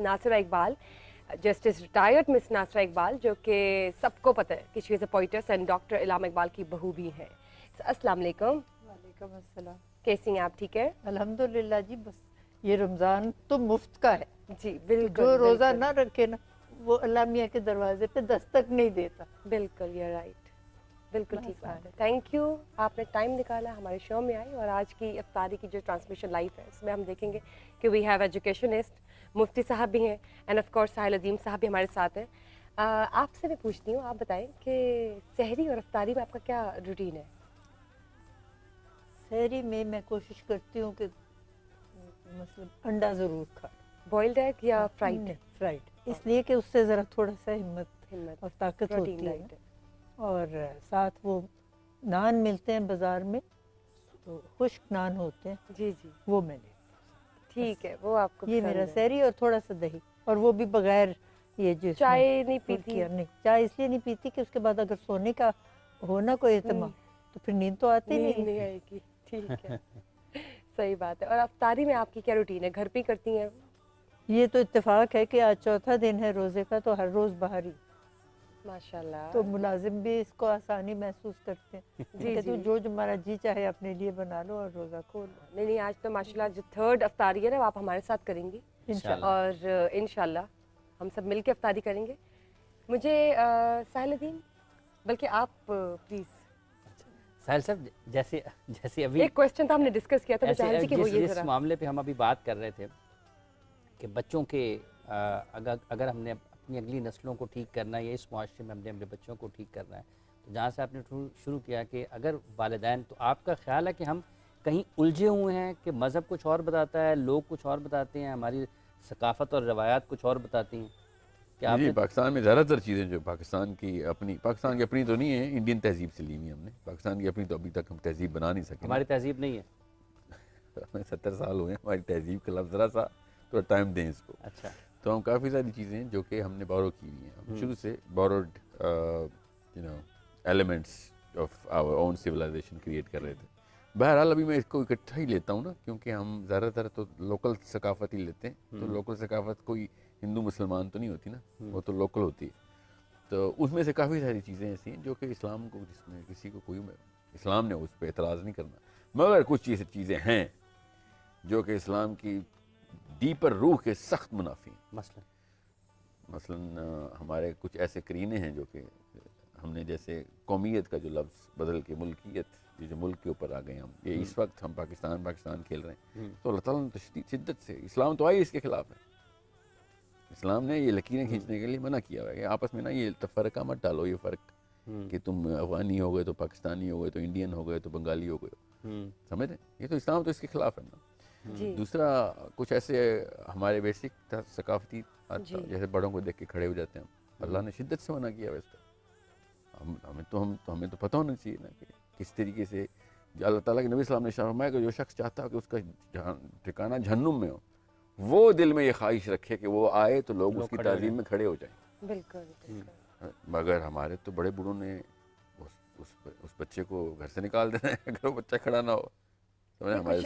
Nasira Iqbal, justice retired miss Nasira Iqbal, जो कि सबको पता है कि she is a poetess and doctor Allama Iqbal की बहू भी हैं। अस्सलाम वालेकुम। वालेकुम अस्सलाम। कैसी हैं आप? ठीक है अल्हम्दुलिल्लाह जी। बस ये रमज़ान तो मुफ्त का है, जी, तो बिल्कुल जो रोज़ा बिल्कुल ना रखे ना वो अल्लाह मियाँ के दरवाजे पे दस्तक नहीं देता। बिल्कुल, ये राइट, बिल्कुल ठीक आसान बात है। थैंक यू, आपने टाइम निकाला, हमारे शो में आई, और आज की इफ्तारी की जो ट्रांसमिशन लाइव है उसमें हम देखेंगे कि वी हैव एजुकेशनिस्ट, मुफ्ती साहब भी हैं एंड ऑफ कोर्स साहिल अदीम साहब भी हमारे साथ हैं। आपसे मैं पूछती हूँ, आप बताएं कि सहरी और इफ्तारी में आपका क्या रूटीन है? सहरी में मैं कोशिश करती हूँ कि मतलब अंडा ज़रूर खा, बॉइल्ड एग या फ्राइड? फ्राइड, इसलिए कि उससे ज़रा थोड़ा सा हिम्मत और ताकत प्रोटीन होती है डाइट है। और साथ वो नान मिलते हैं बाज़ार में, तो खुश्क नान होते हैं, जी जी, वो मैं लेती हूँ। ठीक है, वो आपको ये पसंद मेरा है। सहरी, और थोड़ा सा दही, और वो भी बगैर ये जो चाय नहीं पीती? नहीं, चाय इसलिए नहीं पीती कि उसके बाद अगर सोने का हो ना कोई एहतमाम तो फिर नींद तो आती नींद नहीं नहीं आएगी, ठीक है। सही बात है। और इफ्तारी में आपकी क्या रूटीन है? घर पे ही करती हैं? ये तो इत्तेफाक है कि आज चौथा दिन है रोज़े का, तो हर रोज़ बाहर ही, माशाल्लाह। तो मुलाजिम भी इसको आसानी महसूस करते हैं जी कि जी, तू जो तुम्हारा जी चाहे अपने लिए बना लो और रोज़ा खोल लो। नहीं नहीं, आज तो माशाल्लाह जो थर्ड इफ्तारी है ना वो आप हमारे साथ करेंगी, इंशाल्लाह। और इंशाल्लाह हम सब मिल के इफ्तारी करेंगे। मुझे साहिल अदीम, बल्कि आप प्लीज़, साहिल साहब, जैसे जैसे अभी एक क्वेश्चन था हमने डिस्कस किया था, मैं चाह ऐसे रही थी कि वो ये जिस ज़रा मामले पे हम अभी बात कर रहे थे कि बच्चों के अगर हमने अपनी अगली नस्लों को ठीक करना है या इस मुआशरे में हमने अपने बच्चों को ठीक करना है, तो जहाँ से आपने शुरू किया कि अगर वालिदैन, तो आपका ख्याल है कि हम कहीं उलझे हुए हैं कि मज़हब कुछ और बताता है, लोग कुछ और बताते हैं, हमारी सकाफ़त और रवायात कुछ और बताती हैं? क्या जी, आपने पाकिस्तान में ज़्यादातर चीज़ें जो पाकिस्तान की अपनी तो नहीं है, इंडियन तहजीब से ली हुई हमने। पाकिस्तान की अपनी तो अभी तक हम तहजीब बना नहीं सके। हमारी तहजीब नहीं है? हमें 70 साल हुए हैं, हमारी तहजीब के लफ्ज़ ज़रा सा थोड़ा टाइम दें इसको। अच्छा, तो हम काफ़ी सारी चीज़ें हैं जो कि हमने बोरो की हुई हैं, हम शुरू से borrowed elements of our own civilisation create कर रहे थे। बहरहाल अभी मैं इसको इकट्ठा ही लेता हूँ ना, क्योंकि हम ज़्यादातर तो लोकल सकाफ़त ही लेते हैं। तो लोकल सकाफ़त कोई हिंदू मुसलमान तो नहीं होती ना, वो तो लोकल होती है। तो उसमें से काफ़ी सारी चीज़ें ऐसी हैं जो कि इस्लाम को, जिसमें किसी को कोई, इस्लाम ने उस पर एतराज़ नहीं करना, मगर कुछ चीज़ें हैं जो कि इस्लाम की डीपर रूह के सख्त मुनाफी हैं। मसलन हमारे कुछ ऐसे करीने हैं जो कि हमने, जैसे कौमियत का जो लफ्ज़ बदल के मुल्कियत, ये जो मुल्क के ऊपर आ गए हम, ये इस वक्त हम पाकिस्तान खेल रहे हैं, तो अल्लाह ताला ने तो शिद्दत से, इस्लाम तो आई इसके खिलाफ है। इस्लाम ने ये लकीरें खींचने के लिए मना किया हुआ है कि आपस में ना ये फ़र्क मत डालो, ये फ़र्क कि तुम अफ़गानी हो गए तो पाकिस्तानी हो गए, तो इंडियन हो गए तो बंगाली हो गए, समझ रहे? ये तो इस्लाम तो इसके खिलाफ है ना। दूसरा, कुछ ऐसे हमारे बेसिक सकाफती, जैसे बड़ों को देख के खड़े हो जाते हैं हम, अल्लाह ने शिद्दत से मना किया वैसे। हमें तो पता होना चाहिए ना कि किस तरीके से अल्लाह ताला के नबी सल्लल्लाहु अलैहि वसल्लम ने फरमाया कि जो शख्स चाहता है कि उसका ठिकाना जहन्नुम में हो, वो दिल में ये ख्वाहिश रखे कि वो आए तो लोग उसकी ताज़ीम में खड़े हो जाएं। बिल्कुल। मगर हमारे तो बड़े बूढ़ों ने उस बच्चे को घर से निकाल देना है अगर वो बच्चा खड़ा ना हो। समझे? हमारे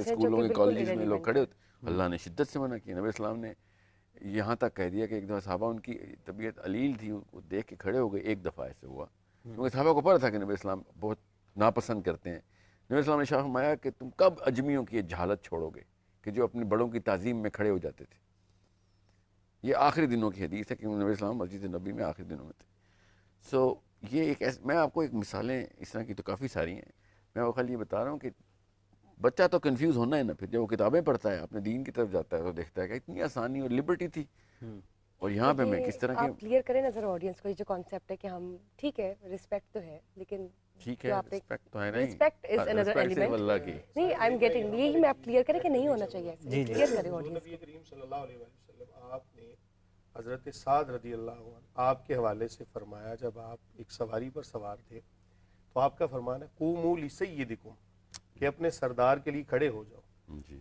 स्कूलों में कॉलेज में लोग खड़े होते। अल्लाह ने शिद्दत से मना किया। नबी सल्लल्लाहु अलैहि वसल्लम ने यहाँ तक कह दिया कि एक दफ़ा साहबा, उनकी तबीयत अलील थी, वो देख के खड़े हो गए। एक दफ़ा ऐसे हुआ क्योंकि साहबा को पता था कि नबी इस्लाम बहुत नापसंद करते हैं। नबी इस्लाम ने शाह फरमाया कि तुम कब अजमियों की जहालत छोड़ोगे कि जो अपने बड़ों की ताज़ीम में खड़े हो जाते थे। ये आखिरी दिनों की हदीस है कि नबी इस्लाम मस्जिद नबी में आखिरी दिनों में थे। सो ये मैं आपको एक मिसालें इस तरह की तो काफ़ी सारी हैं, मैं वो खाली ये बता रहा हूँ कि बच्चा तो कंफ्यूज होना है ना, फिर जब वो किताबें पढ़ता है, अपने दीन की तरफ जाता है, तो देखता है कि इतनी आसानी और लिबर्टी थी, और यहाँ पे मैं किस तरह के। आप क्लियर करें ना जरा ऑडियंस को, ये जो कॉन्सेप्ट है कि हम, ठीक है रिस्पेक्ट तो है, लेकिन ठीक है, रिस्पेक्ट तो है, नहीं रिस्पेक्ट इज अनदर एलिमेंट। नहीं, आई एम गेटिंग, यही मैं आप क्लियर करें कि नहीं होना चाहिए ऐसे, क्लियर करें ऑडियंस को। नबी करीम सल्लल्लाहु अलैहि वसल्लम आपने हज़रत साद रज़ी अल्लाह अन्हु आपके हवाले से फरमाया, जब आप एक सवारी पर सवार थे तो आपका फरमान है क़ूमू लिसय्यदिकुम, कि अपने सरदार के लिए खड़े हो जाओ।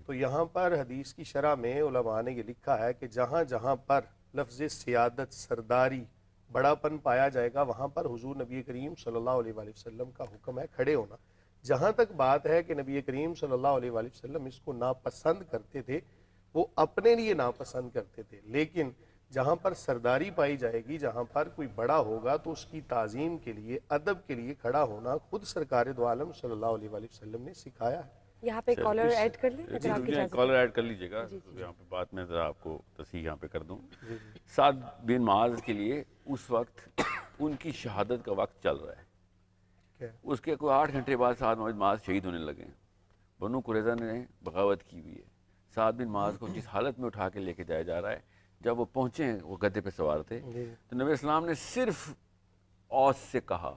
तो यहाँ पर हदीस की शरह में उलमा ने ये लिखा है कि जहाँ जहाँ पर लफ्ज़ सियादत, सरदारी, बड़ापन पाया जाएगा, वहाँ पर हुजूर नबी करीम सल्लल्लाहु अलैहि वसल्लम का हुक्म है खड़े होना। जहाँ तक बात है कि नबी करीम सल्लल्लाहु अलैहि वसल्लम इसको नापसंद करते थे, وہ اپنے لیے ناپسند کرتے تھے، لیکن جہاں پر سرداری پائی جائے گی، جہاں پر کوئی بڑا ہوگا تو اس کی تعظیم کے لیے، ادب کے لیے کھڑا ہونا خود سرکار دو عالم صلی اللہ علیہ وآلہ وسلم نے سکھایا ہے۔ یہاں پہ کالر ایڈ کر لیں اگر آپ کی اجازت کالر ایڈ کر لیجیے گا، یہاں پہ بات میں ذرا آپ کو تصحیح یہاں پہ کر دوں۔ سعد بن معاذ کے لیے اس وقت ان کی شہادت کا وقت چل رہا ہے، اس کے کوئی 8 گھنٹے بعد سعد بن معاذ شہید ہونے لگے ہیں۔ بنو قریظہ نے بغاوت کی ہوئی ہے، سعد بن معاذ کو جس حالت میں اٹھا کے لے کے جایا جا رہا ہے، جب وہ پہنچے ہیں وہ گدھے پہ سوار تھے تو نبی اسلام نے صرف اوس سے کہا،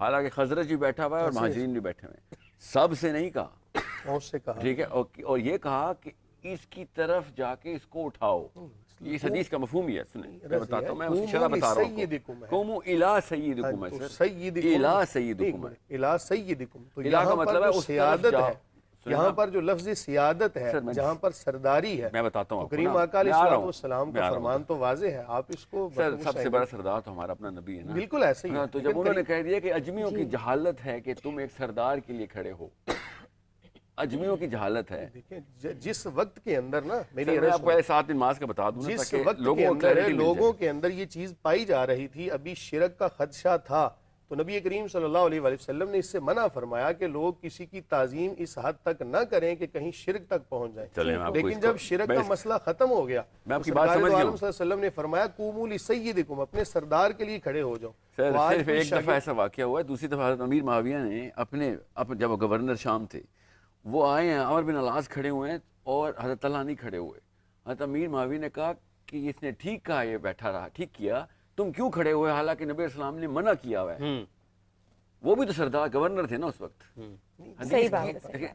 حالانکہ خزرج بھی بیٹھا ہوا ہے اور مہاجرین بھی بیٹھے ہوئے ہیں، سب سے نہیں کہا، اوس سے کہا، ٹھیک ہے، اور یہ کہا کہ اس کی طرف جا کے اس کو اٹھاؤ۔ اس حدیث کا مفہوم یہ ہے، سنیں میں بتاتا ہوں، میں اس کی شرح بتا رہا ہوں۔ قوموا الی سیدکم ہے سر، الی سیدکم ہے، الی سیدکم، تو الی کا یہاں مطلب پر ہے جو اس طرف سیادت جاؤ۔ ہے، یہاں پر جو لفظ سیادت ہے، جہاں پر سرداری ہے، میں بتاتا ہوں آپ کو، کریم آقا علیہ الصلوۃ والسلام کا فرمان تو واضح ہے، آپ اس کو سر سب سے بڑا سردار تو ہمارا اپنا نبی ہے نا، بالکل ایسے ہی ہے۔ تو جب انہوں نے کہہ دیا کہ اجمیوں کی جہالت ہے کہ تم ایک سردار کے لیے کھڑے ہو، اجمیوں کی جہالت ہے۔ دیکھیں جس وقت کے اندر نا، میں آپ کو پہلے 7 دن ماس کا بتا دوں جس وقت کے اندر لوگوں کے اندر یہ چیز پائی جا رہی تھی، ابھی شرک کا خدشہ تھا، تو نبی کریم صلی اللہ علیہ وآلہ وسلم نے اس سے منع فرمایا کہ لوگ کسی کی تعظیم اس حد تک نہ کریں کہ کہیں شرک تک پہنچ جائیں۔ لیکن جب شرک کا مسئلہ ختم ہو گیا، سرکار دو عالم صلی اللہ علیہ وسلم نے فرمایا قوموا لسیدکم، اپنے سردار کے لیے کھڑے ہو جاؤ۔ صرف ایک دفعہ ایسا واقعہ ہوا ہے، دوسری دفعہ حضرت امیر معاویہ نے جب وہ گورنر شام تھے، وہ آئے ہیں، عمر بن العاص کھڑے ہوئے ہیں اور حضرت طلحہ نہیں کھڑے ہوئے۔ حضرت امیر معاویہ نے کہا کہ اس نے ٹھیک کہا، یہ بیٹھا رہا، ٹھیک کیا، تم کیوں کھڑے ہوئے حالانکہ نبی السلام نے منع کیا ہوا ہے؟ وہ بھی تو سردار گورنر تھے نا اس وقت۔ صحیح بات ہے۔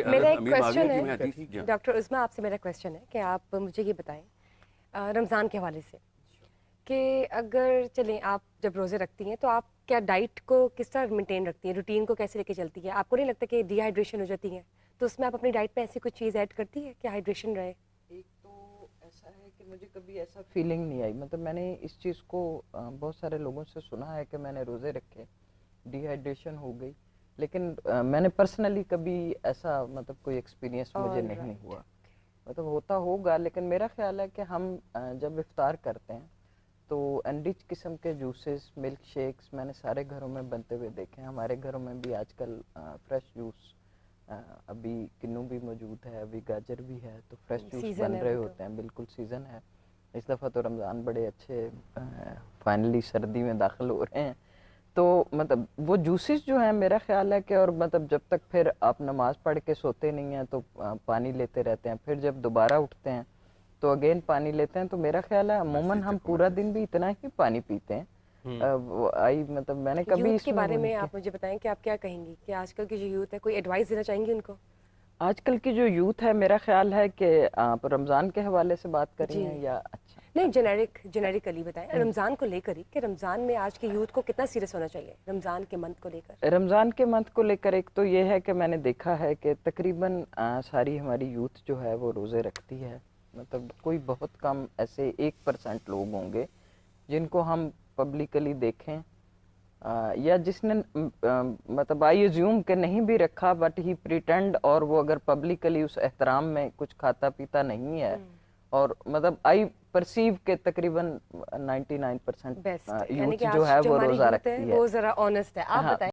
میرا ایک کویسچن ہے ڈاکٹر عظمیٰ، آپ سے میرا کویسچن ہے کہ آپ مجھے یہ بتائیں رمضان کے حوالے سے کہ اگر چلیں آپ جب روزے رکھتی ہیں تو آپ کیا ڈائٹ کو کس طرح مینٹین رکھتی ہیں، روٹین کو کیسے لے کے چلتی ہے؟ آپ کو نہیں لگتا کہ ڈی ہائیڈریشن ہو جاتی ہے تو اس میں آپ اپنی ڈائٹ پہ ایسی کچھ چیز ایڈ کرتی ہے کہ ہائیڈریشن رہے؟ ایک تو ایسا ہے کہ مجھے کبھی ایسا فیلنگ نہیں آئی، مطلب میں نے اس چیز کو بہت سارے لوگوں سے سنا ہے کہ میں نے روزے رکھے ڈی ہائیڈریشن ہو گئی، لیکن میں نے پرسنلی کبھی ایسا مطلب کوئی ایکسپیرینس مجھے نہیں ہوا، مطلب ہوتا ہوگا، لیکن میرا خیال ہے کہ ہم جب افطار کرتے ہیں تو انرچ قسم کے جوسز، ملک شیکس میں نے سارے گھروں میں بنتے ہوئے دیکھے ہیں۔ ہمارے گھروں میں بھی آج کل فریش جوس، ابھی کنو بھی موجود ہے، ابھی گاجر بھی ہے، تو فریش جوس بن رہے ہوتے ہیں، بالکل سیزن ہے۔ اس دفعہ تو رمضان بڑے اچھے فائنلی سردی میں داخل ہو رہے ہیں، تو مطلب وہ جوسز جو ہیں میرا خیال ہے کہ، اور مطلب جب تک پھر آپ نماز پڑھ کے سوتے نہیں ہیں تو پانی لیتے رہتے ہیں، پھر جب دوبارہ اٹھتے ہیں تو اگین پانی لیتے ہیں، تو میرا خیال ہے عموماً ہم پورا دن بھی اتنا ہی پانی پیتے ہیں۔ مطلب میں نے کبھی یوتھ کے بارے میں آپ مجھے بتائیں کہ آپ کیا کہیں گی کہ آج کل کی جو یوتھ ہے، کوئی ایڈوائس دینا چاہیں گی ان کو؟ آج کل کی جو یوتھ ہے میرا خیال ہے کہ آپ رمضان کے حوالے سے بات کر رہی ہیں یا اچھا نہیں جنیرکلی بتائیں رمضان کو لے کر ہی کہ رمضان میں آج کی یوتھ کو کتنا سیریس ہونا چاہیے رمضان کے منتھ کو لے کر؟ رمضان کے منتھ کو لے کر ایک تو یہ ہے کہ میں نے دیکھا ہے کہ تقریباً ساری ہماری یوتھ جو ہے وہ روزے رکھتی ہے، مطلب کوئی بہت کم ایسے 1% لوگ ہوں گے جن کو ہم پبلکلی دیکھیں یا جس نے مطلب آئی ایزیوم کہ نہیں بھی رکھا بٹ ہی پریٹینڈ، اور وہ اگر پبلکلی اس احترام میں کچھ کھاتا پیتا نہیں ہے، اور مطلب آئی پرسیو کہ تقریباً 99% یوتھ جو ہے وہ روزہ رکھتی ہے۔ وہ ذرا آنیسٹ ہے، آپ بتائیں۔